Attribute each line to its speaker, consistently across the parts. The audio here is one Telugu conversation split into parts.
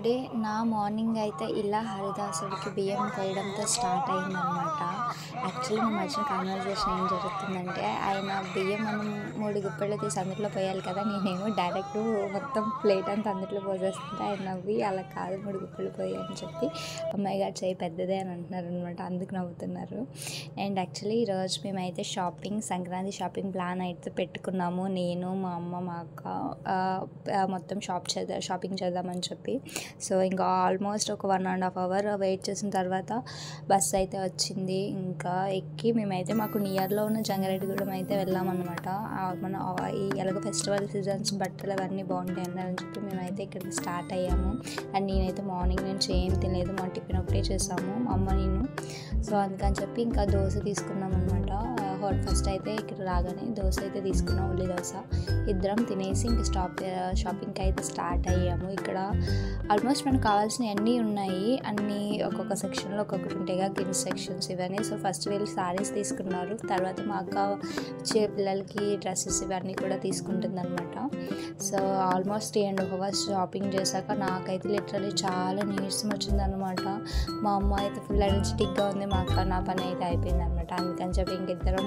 Speaker 1: టుడే నా మార్నింగ్ అయితే ఇలా హరిదాసుడికి బియ్యం పోయడంతో స్టార్ట్ అయిందనమాట. యాక్చువల్లీ మా మధ్యన కాన్వర్జేషన్ ఏం జరుగుతుందంటే, ఆయన బియ్యం మనం 3 గుప్పెళ్ళు తీసి అందులో పోయాలి కదా, నేనేమో డైరెక్ట్ మొత్తం ప్లేట్ అంతా అందులో పోసేస్తుంటే ఆయన నవ్వి అలా కాదు 3 గుప్పెళ్ళు పోయి అని చెప్పి, అమ్మాయి గారు చేయి పెద్దదే అని అంటున్నారు అనమాట. అందుకు నవ్వుతున్నారు. అండ్ యాక్చువల్లీ ఈరోజు మేమైతే సంక్రాంతి షాపింగ్ ప్లాన్ అయితే పెట్టుకున్నాము. నేను, మా అమ్మ, మా అక్క మొత్తం షాపింగ్ చేద్దామని చెప్పి. సో ఇంకా ఆల్మోస్ట్ ఒక 1.5 అవర్ వెయిట్ చేసిన తర్వాత బస్సు అయితే వచ్చింది. ఇంకా ఎక్కి మేమైతే మాకు నియర్లో ఉన్న జంగారెడ్డిగూడెం అయితే వెళ్ళామన్నమాట. మన ఈ ఎలాగ ఫెస్టివల్ సీజన్స్ బట్టలు అవన్నీ బాగుంటాయి అన్నారని చెప్పి మేమైతే ఇక్కడికి స్టార్ట్ అయ్యాము. అండ్ నేనైతే మార్నింగ్ నుంచి ఏం తినలేదు, మా టిఫిన్ ఒకటే చేసాము మా అమ్మ నేను. సో అందుకని చెప్పి ఇంకా దోశ తీసుకున్నాం అనమాట. ఫస్ట్ అయితే ఇక్కడ రాగానే దోశ అయితే తీసుకున్నాం, ఉల్లి దోశ. ఇద్దరం తినేసి ఇంక షాపింగ్కి అయితే స్టార్ట్ అయ్యాము. ఇక్కడ ఆల్మోస్ట్ మనకు కావాల్సినవి అన్నీ ఉన్నాయి. అన్నీ ఒక్కొక్క సెక్షన్లో ఒక్కొక్కటి ఉంటాయిగా, కిడ్స్ సెక్షన్స్ ఇవన్నీ. సో ఫస్ట్ వీళ్ళు శారీస్ తీసుకున్నారు, తర్వాత మా అక్క పిల్లలకి డ్రెస్సెస్ ఇవన్నీ కూడా తీసుకుంటుంది అనమాట. సో ఆల్మోస్ట్ 3.5 అవర్స్ షాపింగ్ చేశాక నాకైతే లిటరలీ చాలా నీరసం వచ్చిందనమాట. మా అమ్మ అయితే ఫుల్ ఎనర్జెటిక్గా ఉంది, మా అక్క నా పని అయితే అయిపోయింది అనమాట. అందుకని చెప్పి ఇంకిద్దరము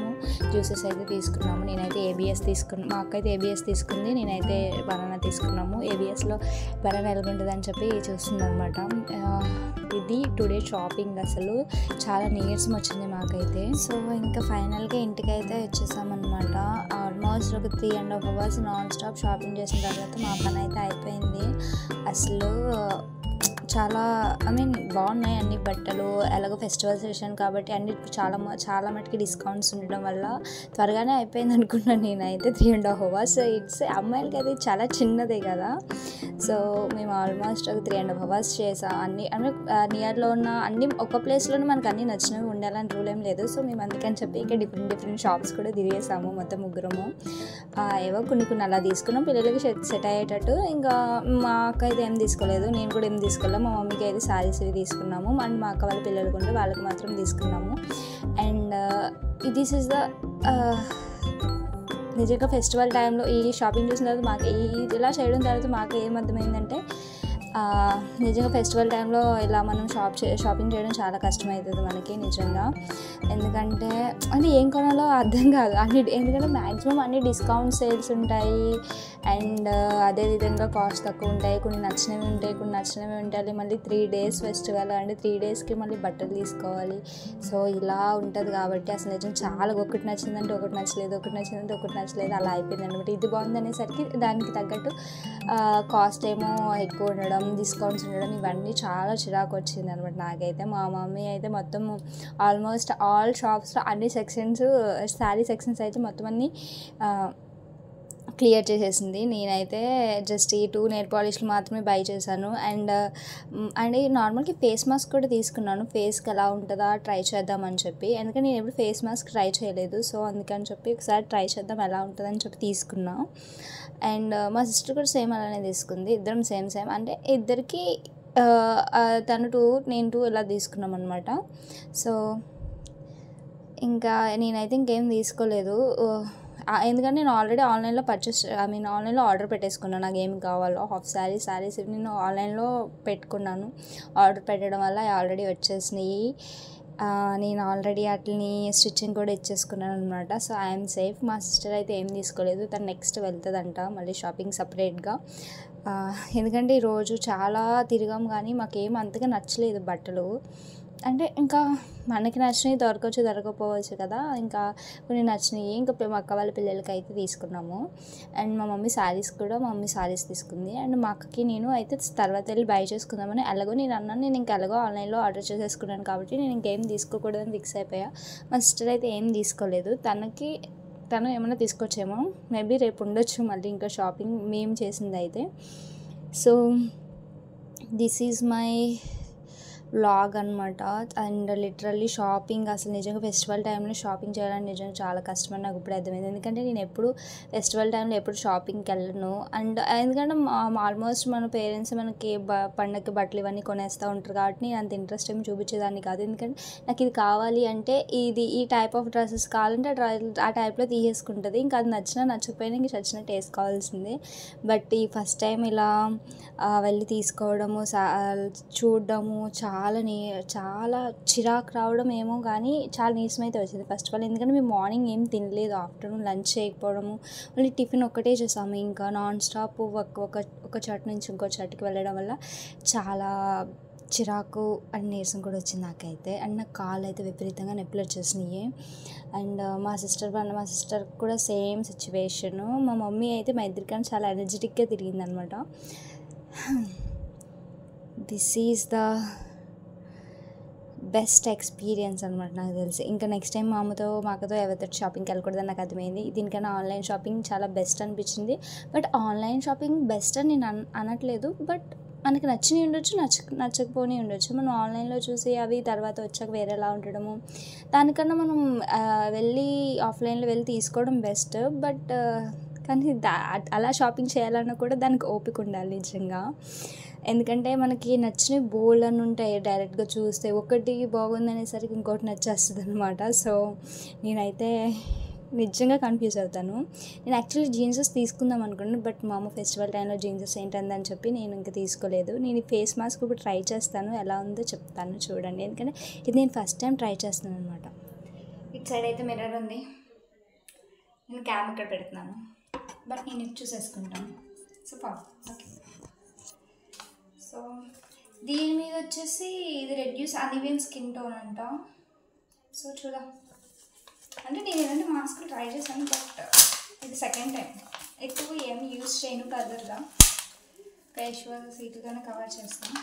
Speaker 1: జ్యూసెస్ అయితే తీసుకున్నాము. నేనైతే ఏబిఎస్ తీసుకున్నాను, మా అక్క అయితే ఏబిఎస్ తీసుకుంది, నేనైతే బనానా తీసుకున్నాము. ఏబిఎస్లో బనానా ఎలాగుంటుందని చెప్పి చూస్తుంది అనమాట. ఇది టుడే షాపింగ్. అసలు చాలా నీరసం వచ్చింది మాకైతే. సో ఇంకా ఫైనల్గా ఇంటికైతే వచ్చేసామన్నమాట. ఆల్మోస్ట్ ఒక 3.5 అవర్స్ నాన్ స్టాప్ షాపింగ్ చేసిన తర్వాత మా పని అయితే అయిపోయింది. అసలు చాలా బాగున్నాయి అన్ని బట్టలు. ఎలాగో ఫెస్టివల్ సెషన్ కాబట్టి అన్ని చాలా మటుకి డిస్కౌంట్స్ ఉండడం వల్ల త్వరగానే అయిపోయింది అనుకున్నాను నేనైతే. 3.5 అవర్స్ ఇట్స్ అమ్మాయిలకి అది చాలా చిన్నదే కదా. సో మేము ఆల్మోస్ట్ ఒక 3.5 అవర్స్ చేసాం. అన్ని నియర్లో ఉన్న అన్ని ఒక ప్లేస్లోనే మనకు అన్నీ నచ్చినవి ఉండాలని రూల్ ఏం లేదు. సో మేము అందుకని చెప్పి ఇక్కడ డిఫరెంట్ షాప్స్ కూడా తిరిగేసాము మొత్తం ముగ్గురము. ఏవో కొన్ని అలా తీసుకున్నాం పిల్లలకి సెట్ అయ్యేటట్టు. ఇంకా మా అక్క అయితే ఏం తీసుకోలేదు, నేను కూడా ఏం తీసుకోలేదు. మా మమ్మీకి అయితే శారీస్ ఇవి తీసుకున్నాము, అండ్ మా అక్క వాళ్ళ పిల్లలకు ఉంటే వాళ్ళకి మాత్రం తీసుకున్నాము. అండ్ దిస్ ఈజ్ ద నిజంగా ఫెస్టివల్ టైంలో ఈ షాపింగ్ చేసిన తర్వాత మాకు ఇలా చేయడం తర్వాత మాకు ఏమర్థమైందంటే, నిజంగా ఫెస్టివల్ టైంలో ఇలా మనం షాపింగ్ చేయడం చాలా కష్టమవుతుంది మనకి నిజంగా. ఎందుకంటే అది ఏం కొనాలో అర్థం కాదు ఎందుకంటే మ్యాక్సిమం అన్ని డిస్కౌంట్ సేల్స్ ఉంటాయి. అండ్ అదేవిధంగా కాస్ట్ తక్కువ ఉంటాయి, కొన్ని నచ్చినవి ఉంటాయి. మళ్ళీ 3 days ఫెస్టివల్ అంటే 3 daysకి మళ్ళీ బట్టలు తీసుకోవాలి. సో ఇలా ఉంటుంది కాబట్టి అసలు నిజంగా చాలా ఒకటి నచ్చిందంటే ఒకటి నచ్చలేదు, ఒకటి నచ్చిందంటే ఒకటి నచ్చలేదు, అలా అయిపోయింది అనమాట. ఇది బాగుంది అనేసరికి దానికి తగ్గట్టు కాస్ట్ ఏమో ఎక్కువ ఉండడం, డిస్కౌంట్స్ ఉండడం, ఇవన్నీ చాలా చిరాకు వచ్చింది అనమాట నాకైతే. మా మమ్మీ అయితే మొత్తం ఆల్మోస్ట్ ఆల్ షాప్స్లో అన్ని సెక్షన్స్, శారీ సెక్షన్స్ అయితే మొత్తం అన్నీ క్లియర్ చేసేసింది. నేనైతే జస్ట్ ఈ 2 నెయిల్ పాలిష్లు మాత్రమే బై చేశాను. అండ్ నార్మల్గా ఫేస్ మాస్క్ కూడా తీసుకున్నాను, ఫేస్కి ఎలా ఉంటుందా ట్రై చేద్దామని చెప్పి. ఎందుకంటే నేను ఎప్పుడు ఫేస్ మాస్క్ ట్రై చేయలేదు. సో అందుకని చెప్పి ఒకసారి ట్రై చేద్దాం ఎలా ఉంటుందని చెప్పి తీసుకున్నా. అండ్ మా సిస్టర్ కూడా సేమ్ అలానే తీసుకుంది. ఇద్దరం సేమ్ అంటే ఇద్దరికి తను 2 నేను 2 ఇలా తీసుకున్నాం అనమాట. సో ఇంకా నేనైతే ఇంకేం తీసుకోలేదు, ఎందుకంటే నేను ఆల్రెడీ ఆన్లైన్లో ఆన్లైన్లో ఆర్డర్ పెట్టేసుకున్నాను. నాకు ఏమి కావాలో హాఫ్ శారీస్ నేను ఆన్లైన్లో పెట్టుకున్నాను. ఆర్డర్ పెట్టడం వల్ల ఆల్రెడీ వచ్చేసినాయి. నేను ఆల్రెడీ వాటిని స్టిచ్చింగ్ కూడా ఇచ్చేసుకున్నాను అనమాట. So I'm safe. మా సిస్టర్ అయితే ఏం తీసుకోలేదు, తను నెక్స్ట్ వెళ్తుందంట మళ్ళీ షాపింగ్ సపరేట్గా. ఎందుకంటే ఈరోజు చాలా తిరిగాం కానీ మాకేం అంతగా నచ్చలేదు బట్టలు. అంటే ఇంకా మనకి నచ్చినవి దొరకపోవచ్చు కదా, ఇంకా కొన్ని నచ్చినాయి. ఇంకా మా అక్క వాళ్ళ పిల్లలకి అయితే తీసుకున్నాము. అండ్ మా మమ్మీ శారీస్ తీసుకుంది. అండ్ మా అక్కకి నేను అయితే తర్వాత వెళ్ళి బై చేసుకుందామని ఎలాగో నేను ఇంకా ఎలాగో ఆన్లైన్లో ఆర్డర్ చేసేసుకున్నాను కాబట్టి నేను ఇంకేం తీసుకోకూడదని ఫిక్స్ అయిపోయా. మా సిస్టర్ అయితే ఏం తీసుకోలేదు, తను ఏమైనా తీసుకొచ్చేమో, మేబీ రేపు ఉండొచ్చు మళ్ళీ ఇంకా షాపింగ్ మేము చేసింది అయితే. So this is my vlog అనమాట. అండ్ లిటరల్లీ షాపింగ్ అసలు నిజంగా ఫెస్టివల్ టైంలో షాపింగ్ చేయడానికి నిజంగా చాలా కష్టం అని నాకు ఇప్పుడు అర్థమైంది. ఎందుకంటే నేను ఎప్పుడు ఫెస్టివల్ టైంలో ఎప్పుడు షాపింగ్కి వెళ్ళను. అండ్ ఎందుకంటే ఆల్మోస్ట్ మన పేరెంట్స్ మనకి పండగకి బట్టలు ఇవన్నీ కొనేస్తూ ఉంటారు కాబట్టి నేను అంత ఇంట్రెస్ట్ ఏమి చూపించేదాన్ని కాదు. ఎందుకంటే నాకు ఇది కావాలి అంటే ఈ టైప్ ఆఫ్ డ్రెస్సెస్ కావాలంటే ఆ టైప్లో తీసేసుకుంటుంది. ఇంకా అది నచ్చినా నచ్చకపోయినా ఇంక చచ్చినట్టు వేసుకోవాల్సిందే. బట్ ఈ ఫస్ట్ టైం ఇలా వెళ్ళి తీసుకోవడము చూడడము చాలా చిరాకు రావడం ఏమో కానీ చాలా నీరసం అయితే వచ్చింది ఫస్ట్ ఆఫ్ ఆల్. ఎందుకంటే మేము మార్నింగ్ ఏం తినలేదు, ఆఫ్టర్నూన్ లంచ్ చేయకపోవడము, మళ్ళీ టిఫిన్ ఒక్కటే చేసాము. ఇంకా నాన్ స్టాప్ ఒక చోటు నుంచి ఇంకో చోటుకి వెళ్ళడం వల్ల చాలా చిరాకు అండ్ నీరసం కూడా వచ్చింది నాకైతే. అండ్ నాకు కాళ్ళు అయితే విపరీతంగా నొప్పులు వచ్చేసినాయి. అండ్ మా సిస్టర్ కూడా సేమ్ సిచ్యువేషను. మా మమ్మీ అయితే మా ఇద్దరికన్నా చాలా ఎనర్జెటిక్గా తిరిగిందనమాట. This is the best experience అనమాట నాకు తెలిసి. ఇంకా నెక్స్ట్ టైం మాకతో ఎవరితో షాపింగ్కి వెళ్ళకూడదని నాకు అర్థమైంది. దీనికన్నా ఆన్లైన్ షాపింగ్ చాలా బెస్ట్ అనిపించింది. బట్ ఆన్లైన్ షాపింగ్ బెస్ట్ అని నేను అనట్లేదు. బట్ మనకి నచ్చినవి ఉండొచ్చు, నచ్చకపోని ఉండొచ్చు. మనం ఆన్లైన్లో చూసి అవి తర్వాత వచ్చాక వేరేలా ఉండడము, దానికన్నా మనం ఆఫ్లైన్లో వెళ్ళి తీసుకోవడం బెస్ట్. బట్ కానీ అలా షాపింగ్ చేయాలన్నా కూడా దానికి ఓపిక ఉండాలి నిజంగా. ఎందుకంటే మనకి నచ్చినవి బోల్డ్ అని ఉంటాయి. డైరెక్ట్గా చూస్తే ఒకటి బాగుందనేసరికి ఇంకోటి నచ్చేస్తుంది అనమాట. సో నేనైతే నిజంగా కన్ఫ్యూజ్ అవుతాను. నేను యాక్చువల్లీ జీన్సెస్ తీసుకుందాం అనుకున్నాను. బట్ మా అమ్మ ఫెస్టివల్ టైంలో జీన్సెస్ ఏంటందని చెప్పి నేను ఇంకా తీసుకోలేదు. నేను ఈ ఫేస్ మాస్క్ ఇప్పుడు ట్రై చేస్తాను, ఎలా ఉందో చెప్తాను చూడండి. ఎందుకంటే ఇది నేను ఫస్ట్ టైం ట్రై చేస్తున్నాను అనమాట. ఇటు సైడ్ అయితే మిర్రర్ ఉంది, నేను క్యామ్ ఇక్కడ పెడుతున్నాను. బట్ నేను ఇది చూసేసుకుంటాను. So okay. సో దీని మీద వచ్చేసి ఇది రెడ్యూస్ అన్ఈవెన్ స్కిన్ టోన్ అంట. సో చూద్దాం. అంటే నేను ఏదంటే మాస్క్ ట్రై చేశాను, బట్ ఇది సెకండ్ టైం. ఎక్కువ ఏమి యూజ్ చేయను, ఫర్దర్గా ఫేషియల్ సీట్గానే కవర్ చేస్తాను.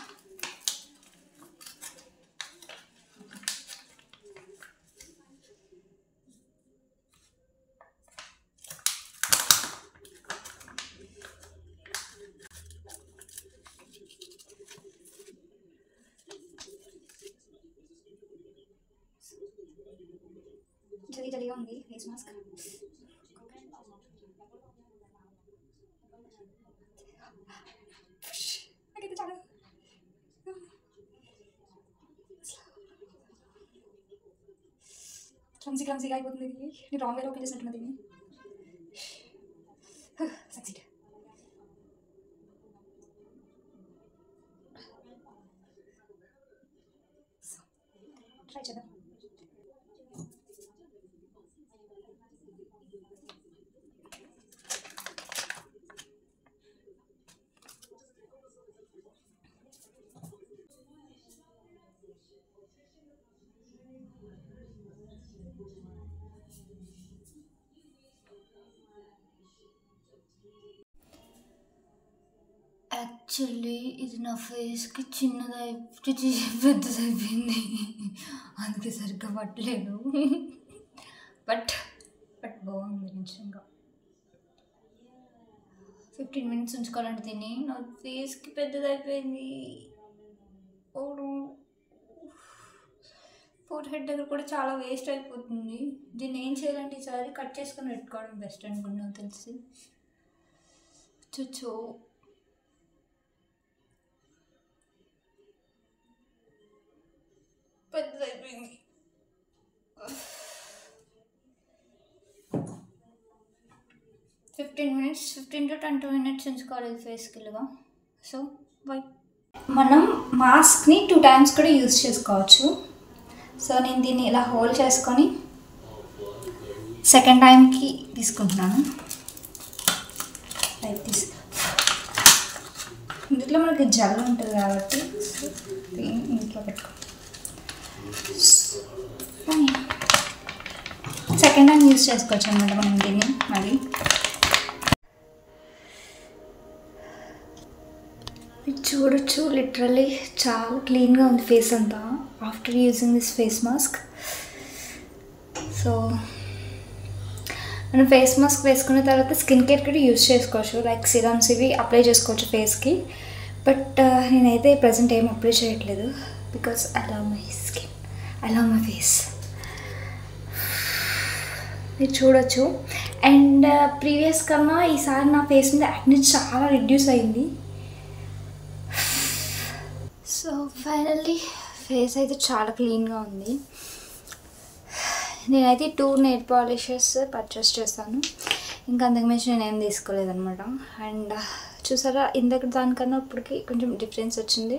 Speaker 1: చలిగా ఉంది ఫేస్ మాస్క్. నాకైతే చాలా క్లమ్సీగా అయిపోతుంది. ఇది నేను రాంగ్ వేలో ఓపెన్ చేసినట్టున్నది. దీన్ని సక్సీడ్. ట్రై చేద్దాం. యాక్చువల్లీ ఇది నా ఫేస్కి పెద్దదైపోయింది, అందుకే సరిగ్గా పట్టలేదు. బట్ బాగుంది నిజంగా. 15 minutes ఉంచుకోవాలంటే తిని నా ఫేస్కి పెద్దదైపోయింది. ఫోర్ హెడ్ దగ్గర కూడా చాలా వేస్ట్ అయిపోతుంది. దీన్ని ఏం చేయాలంటే ఈసారి కట్ చేసుకొని పెట్టుకోవడం బెస్ట్ అనుకున్నాను తెలిసి. చో పెద్దదైపోయింది. 15 to 20 minutes ఉంచుకోవాలి ఫేస్కి ఇలాగా. So by. మనం మాస్క్ని 2 times కూడా యూజ్ చేసుకోవచ్చు. సో నేను దీన్ని ఇలా హోల్డ్ చేసుకొని సెకండ్ టైంకి తీసుకుంటున్నాను. Like this. ఇందులో మనకి జల్ ఉంటుంది కాబట్టి దీన్ని ఇంట్లో పెట్టుకో. సెకండ్ టైం యూజ్ చేసుకోవచ్చు అన్నమాట మనం దీన్ని మళ్ళీ. చూడొచ్చు లిటరల్లీ చాలా క్లీన్గా ఉంది ఫేస్ అంతా after using this face mask. So మనం ఫేస్ మాస్క్ వేసుకున్న తర్వాత స్కిన్ కేర్ కూడా యూజ్ చేసుకోవచ్చు, లైక్ సిరమ్స్ ఇవి అప్లై చేసుకోవచ్చు ఫేస్కి. బట్ నేనైతే ప్రజెంట్ ఏం అప్లై చేయట్లేదు. Because I love my skin, I love my face. మీరు చూడొచ్చు. అండ్ ప్రీవియస్ కన్నా ఈసారి నా ఫేస్ మీద యాక్ని చాలా రిడ్యూస్ అయింది. సో ఫైనల్లీ ఫేస్ అయితే చాలా క్లీన్గా ఉంది. నేనైతే 2 నెయిల్ పాలిషెస్ పర్చేస్ చేస్తాను, ఇంకా అంతకుమించి నేను ఏం తీసుకోలేదన్నమాట. అండ్ చూసారా, ఇందాక దానికన్నా ఇప్పటికి కొంచెం డిఫరెన్స్ వచ్చింది.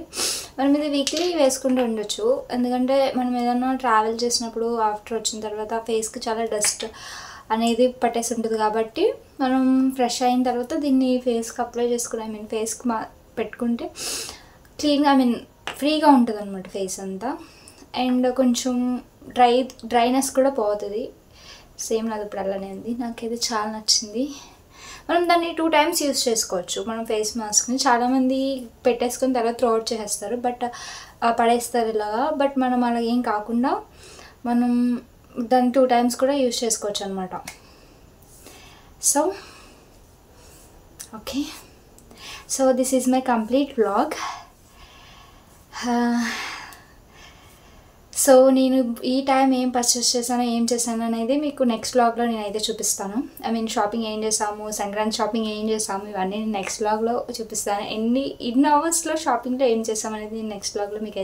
Speaker 1: మనం ఇది వీక్లీ వేసుకుంటూ ఉండొచ్చు, ఎందుకంటే మనం ఏదైనా ట్రావెల్ చేసినప్పుడు ఆఫ్టర్ వచ్చిన తర్వాత ఫేస్కి చాలా డస్ట్ అనేది పట్టేసి ఉంటుంది. కాబట్టి మనం ఫ్రెష్ అయిన తర్వాత దీన్ని ఫేస్కి అప్లై చేసుకుని ఫేస్కి పెట్టుకుంటే క్లీన్గా ఫ్రీగా ఉంటుంది అన్నమాట ఫేస్ అంతా. అండ్ కొంచెం డ్రైనెస్ కూడా పోతుంది. సేమ్ నాది ఇప్పుడు అలానే ఉంది. నాకైతే చాలా నచ్చింది. మనం దాన్ని 2 times యూస్ చేసుకోవచ్చు. మనం ఫేస్ మాస్క్ని చాలామంది పెట్టేసుకుని తర్వాత త్రో అవుట్ చేసేస్తారు, బట్ పడేస్తారు ఇలాగా. బట్ మనం అలా ఏం కాకుండా మనం దాన్ని 2 times కూడా యూస్ చేసుకోవచ్చు అనమాట. So okay, so this is my complete vlog. So నేను ఈ టైం ఏం పర్చేస్ చేశాను, ఏం చేశాను అనేది మీకు నెక్స్ట్ వ్లాగ్లో నేనైతే చూపిస్తాను. షాపింగ్ ఏం చేసాము, సంక్రాంతి షాపింగ్ ఏం చేసాము, ఇవన్నీ నేను నెక్స్ట్ వ్లాగ్లో చూపిస్తాను. ఎన్ని అవర్స్లో షాపింగ్లో ఏం చేసాము అనేది నేను నెక్స్ట్ వ్లాగ్లో మీకు